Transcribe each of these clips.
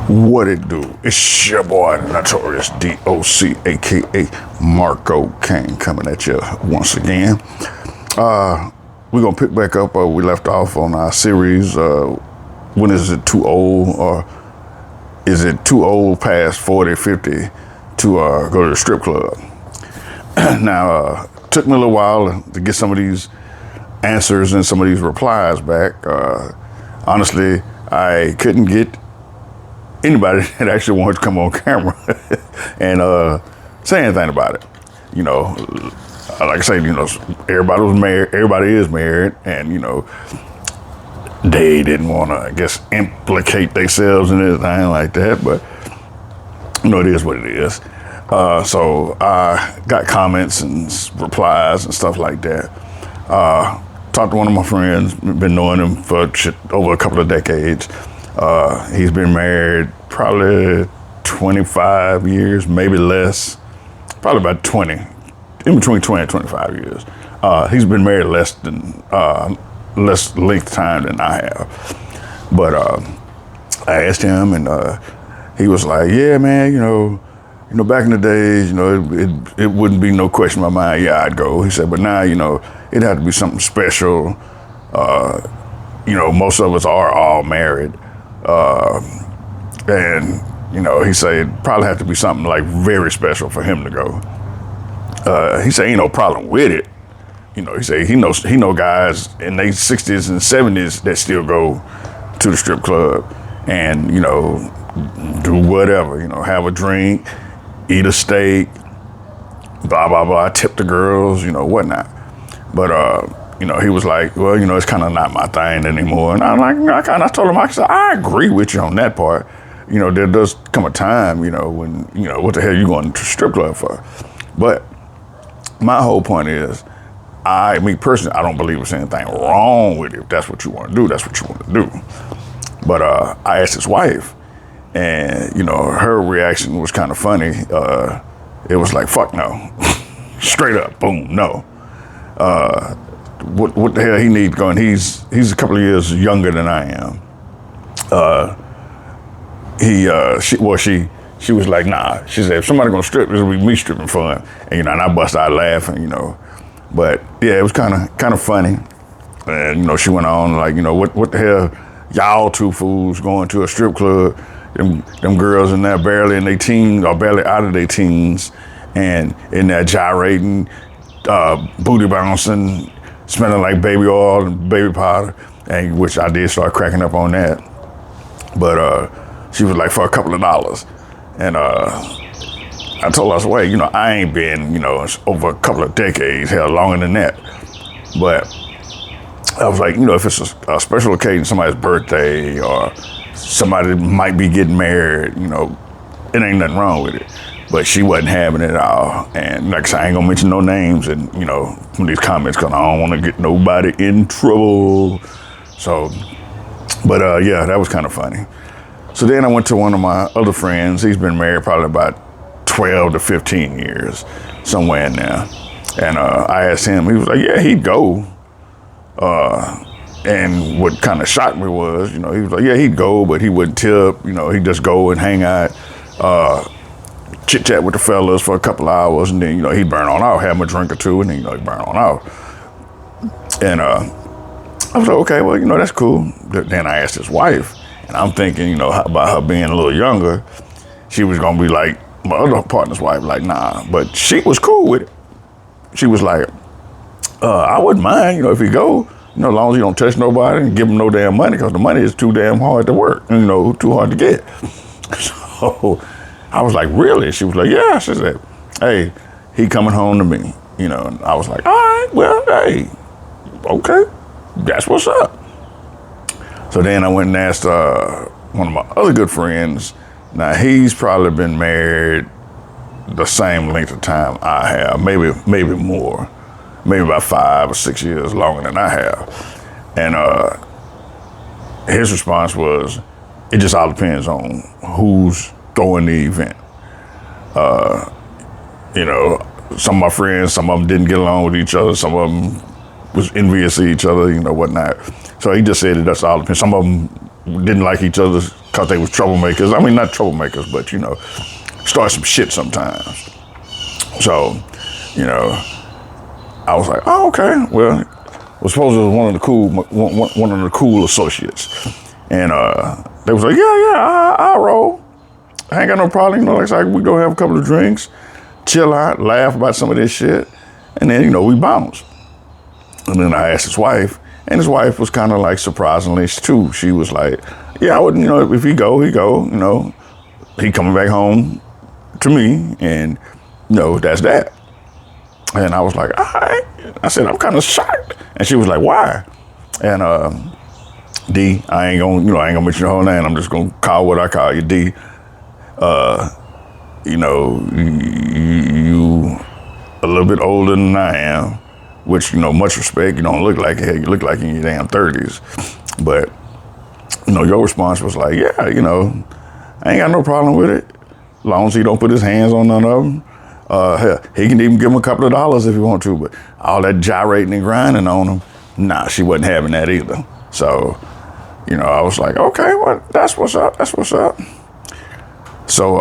What it do? It's your boy, Notorious DOC, aka Marco Kane, coming at you once again. We're gonna pick back up where we left off on our series. When is it too old, or is it too old past 40, 50 to go to the strip club? Now, took me a little while to get some of these answers and some of these replies back. Honestly, I couldn't get anybody that actually wanted to come on camera and say anything about it. You know, like I say, you know, everybody was married, everybody is married, and you know, they didn't want to, I guess, implicate themselves in anything like that, but you know, it is what it is. So I got comments and replies and stuff like that. Talked to one of my friends, been knowing him for over a couple of decades. He's been married probably 25 years, maybe less, probably about 20, in between 20 and 25 years. He's been married less length time than I have. But I asked him, and he was like, yeah, man, you know, back in the days, you know, it wouldn't be no question in my mind, yeah, I'd go. He said, but now, you know, it'd have to be something special. You know, most of us are all married. And, you know, he said it'd probably have to be something like very special for him to go. He said ain't no problem with it. You know, he said he know guys in their 60s and 70s that still go to the strip club and, you know, do whatever, you know, have a drink, eat a steak, blah, blah, blah, tip the girls, you know, whatnot. But, you know, he was like, well, you know, it's kind of not my thing anymore. And I'm like, I told him, I said, I agree with you on that part. You know, there does come a time, you know, when, you know, what the hell you going to strip club for? But my whole point is, me personally, I don't believe there's anything wrong with it. If that's what you want to do, that's what you want to do. But I asked his wife, and, you know, her reaction was kind of funny. It was like, fuck no. Straight up, boom, no. What the hell he needs going? He's a couple of years younger than I am. She was like, nah. She said, if somebody gonna strip, it'll be me stripping for him. And you know, and I bust out laughing, you know. But yeah, it was kind of funny. And you know, she went on like, you know, what the hell, y'all two fools going to a strip club? Them girls in there barely in their teens or barely out of their teens, and in there gyrating, booty bouncing, smelling like baby oil and baby powder, and which I did start cracking up on that. But she was like, for a couple of dollars. And I told her, I said, wait, you know, I ain't been, you know, over a couple of decades, hell, longer than that. But I was like, you know, if it's a special occasion, somebody's birthday or somebody might be getting married, you know, it ain't nothing wrong with it. But she wasn't having it at all. And like I said, I ain't gonna mention no names and, you know, from these comments, cause I don't wanna get nobody in trouble. So, but yeah, that was kind of funny. So then I went to one of my other friends. He's been married probably about 12 to 15 years, somewhere in there. And I asked him, he was like, yeah, he'd go. And what kind of shocked me was, you know, he was like, yeah, he'd go, but he wouldn't tip, you know, he'd just go and hang out, chit chat with the fellas for a couple of hours, and then, you know, he'd burn on out, have him a drink or two, and then, you know, he'd burn on out. And I was like, okay, well, you know, that's cool. Then I asked his wife, and I'm thinking, you know, about her being a little younger, she was gonna be like my other partner's wife, like, nah, but she was cool with it. She was like, I wouldn't mind, you know, if he go, you know, as long as you don't touch nobody and give him no damn money, because the money is too damn hard to work, you know, too hard to get. So I was like, really? She was like, yeah. She said, hey, he coming home to me, you know. And I was like, all right, well, hey, okay, that's what's up. So then I went and asked one of my other good friends. Now, he's probably been married the same length of time I have, maybe more. Maybe about 5 or 6 years longer than I have. And his response was, it just all depends on who's throwing the event. You know, some of my friends, some of them didn't get along with each other. Some of them was envious of each other, you know, whatnot. So he just said it, that's all depends. Some of them didn't like each other's because they was troublemakers. I mean, not troublemakers, but you know, start some shit sometimes. So, you know, I was like, oh, okay. Well, was supposed to be one of the cool associates, and they was like, yeah, I roll. I ain't got no problem. You know, like we go have a couple of drinks, chill out, laugh about some of this shit, and then you know we bounce. And then I asked his wife, and his wife was kind of like surprisingly too. She was like, yeah, I wouldn't, you know, if he go, you know, he coming back home to me, and you know that's that. And I was like, all right. I said, I'm kind of shocked, and she was like, why? And D, I ain't gonna mention your whole name. I'm just gonna call what I call you, D. You know, you a little bit older than I am, which, you know, much respect. You don't look like it. You look like in your damn 30s. But, you know, your response was like, yeah, you know, I ain't got no problem with it. As long as he don't put his hands on none of them. Hell, he can even give him a couple of dollars if he want to, but all that gyrating and grinding on him, nah, she wasn't having that either. So, you know, I was like, okay, well, that's what's up. So,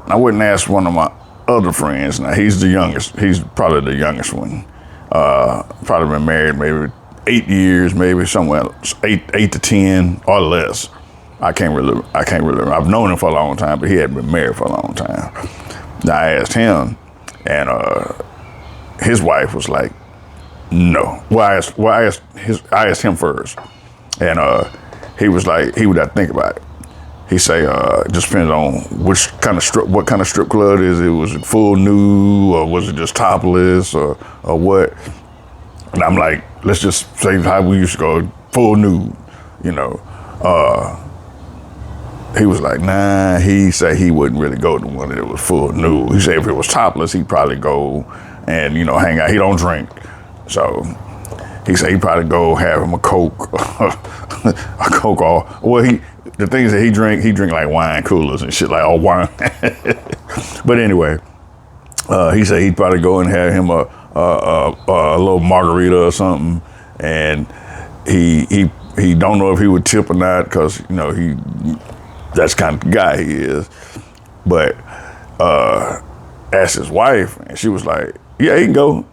I went and asked one of my other friends. Now, he's the youngest. He's probably the youngest one. Probably been married maybe 8 years, maybe somewhere 8 to 10 or less. I can't really. I've known him for a long time, but he hadn't been married for a long time. Now, I asked him, and his wife was like, no. I asked him first, and he was like, he would have to think about it. He say, it just depends on what kind of strip club it is. Was it full nude, or was it just topless, or what? And I'm like, let's just say how we used to go, full nude, you know. He was like, nah, he said he wouldn't really go to one that was full nude. He said if it was topless, he'd probably go and, you know, hang out. He don't drink. So he said he'd probably go have him a Coke, a Coke, or, well, the things that he drink like wine coolers and shit, like all wine. But anyway, he said he'd probably go and have him a little margarita or something. And he don't know if he would tip or not, because, you know, that's the kind of guy he is. But asked his wife, and she was like, yeah, he can go,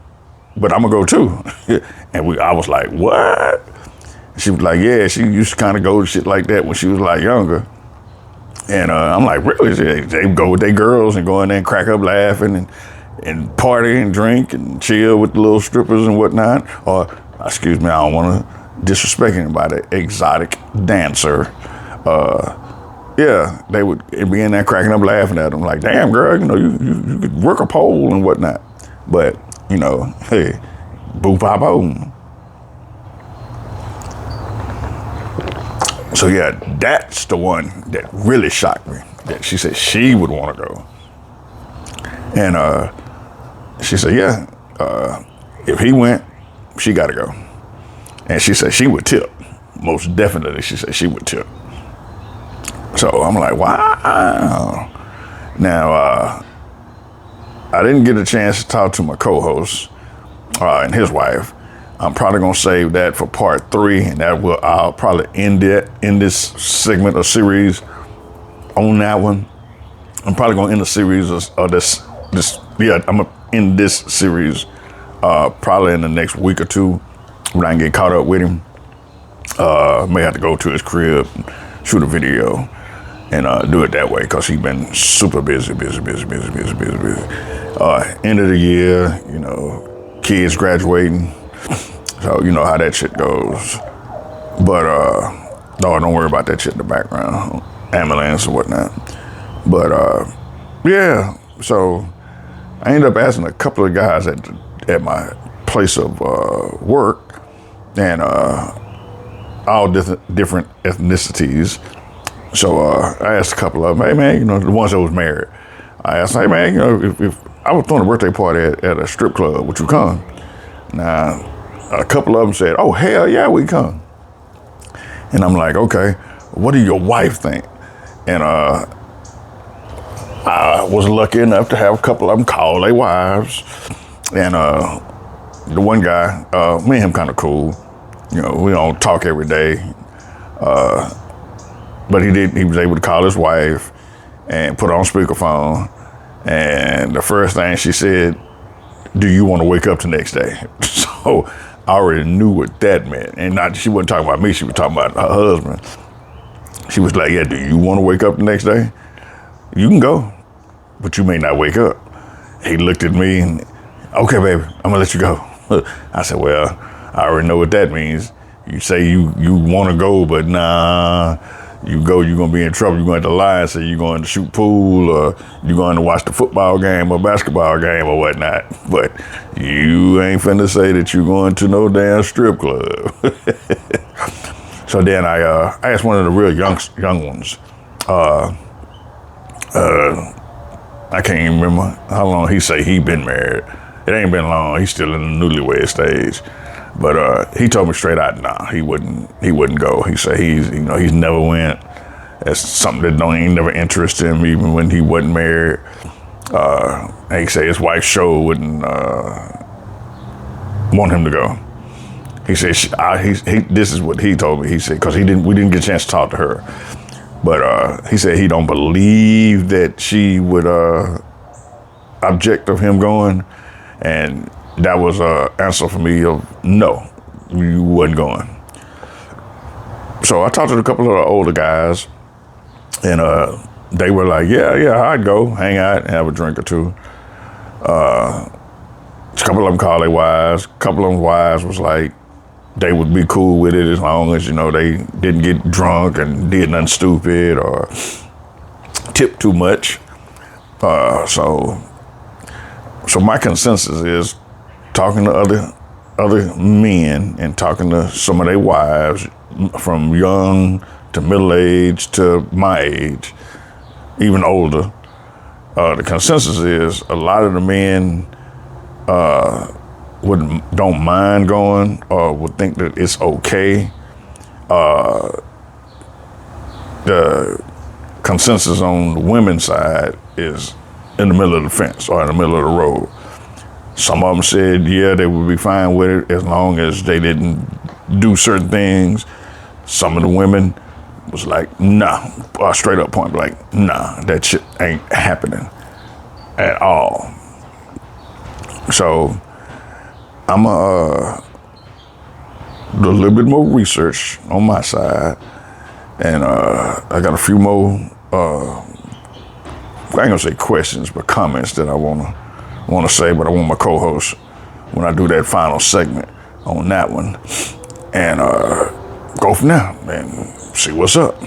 but I'm gonna go too. And I was like, what? She was like, yeah, she used to kind of go to shit like that when she was like younger. And I'm like, really? They go with their girls and go in there and crack up laughing and party and drink and chill with the little strippers and whatnot. Or, excuse me, I don't want to disrespect anybody, exotic dancer. Yeah, they would be in there cracking up laughing at them like, damn, girl, you know, you could work a pole and whatnot. But, you know, hey, boo pop boom. So yeah, that's the one that really shocked me. That she said she would want to go. And she said, yeah, if he went, she got to go. And she said she would tip. Most definitely, she said she would tip. So I'm like, wow. Now, I didn't get a chance to talk to my co-host and his wife. I'm probably gonna save that for part 3, and I'll probably end this segment or series on that one. I'm probably gonna end the series of this. Yeah, I'm gonna end this series probably in the next week or two when I can get caught up with him. May have to go to his crib, shoot a video, and do it that way, because he's been super busy. End of the year, you know, kids graduating. So you know how that shit goes. But no, don't worry about that shit in the background, ambulance and whatnot. But yeah, so I ended up asking a couple of guys at my place of work, and all different ethnicities. So I asked a couple of them, hey man, you know, the ones that was married. I asked, hey man, you know, if I was throwing a birthday party at a strip club, would you come? Now, a couple of them said, oh, hell yeah, we come. And I'm like, okay, what do your wife think? And I was lucky enough to have a couple of them call their wives. And the one guy, me and him kind of cool. You know, we don't talk every day. but he was able to call his wife and put on speakerphone. And the first thing she said, do you want to wake up the next day? So I already knew what that meant. And she wasn't talking about me, she was talking about her husband. She was like, yeah, do you want to wake up the next day? You can go, but you may not wake up. He looked at me and, okay, baby, I'm gonna let you go. I said, well, I already know what that means. You say you want to go, but nah, you go, you're gonna be in trouble. You're going to lie and say you're going to shoot pool, or you're going to watch the football game or basketball game or whatnot. But you ain't finna say that you're going to no damn strip club. So then I asked one of the real young ones. I can't even remember how long he say he been married. It ain't been long. He's still in the newlywed stage. But he told me straight out, nah, he wouldn't go. He said he's never went. That's something that ain't never interest him, even when he wasn't married. And he said his wife's show wouldn't want him to go. He said this is what he told me. He said because we didn't get a chance to talk to her, but he said he don't believe that she would object of him going, and that was an answer for me of no, you wasn't going. So I talked to a couple of the older guys, and they were like, yeah, I'd go, hang out, and have a drink or two. A couple of them called their wives. A couple of them wives was like, they would be cool with it as long as, they didn't get drunk and did nothing stupid or tip too much. So my consensus is talking to other men and talking to some of their wives from young to middle age to my age, even older. The consensus is a lot of the men don't mind going or would think that it's okay. The consensus on the women's side is in the middle of the fence or in the middle of the road. Some of them said, yeah, they would be fine with it as long as they didn't do certain things. Some of the women was like, nah, straight up point blank, nah, that shit ain't happening at all. So I'm do a little bit more research on my side, and I got a few more, I ain't gonna say questions, but comments that I wanna say, but I want my co-host when I do that final segment on that one, and go from there and see what's up.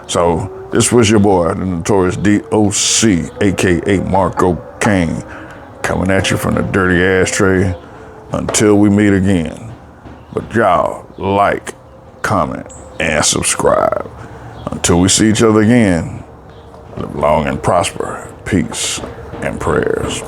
So this was your boy, the Notorious DOC, aka Marco Kane, coming at you from the dirty ashtray. Until we meet again. But y'all like, comment, and subscribe. Until we see each other again, live long and prosper. Peace and prayers.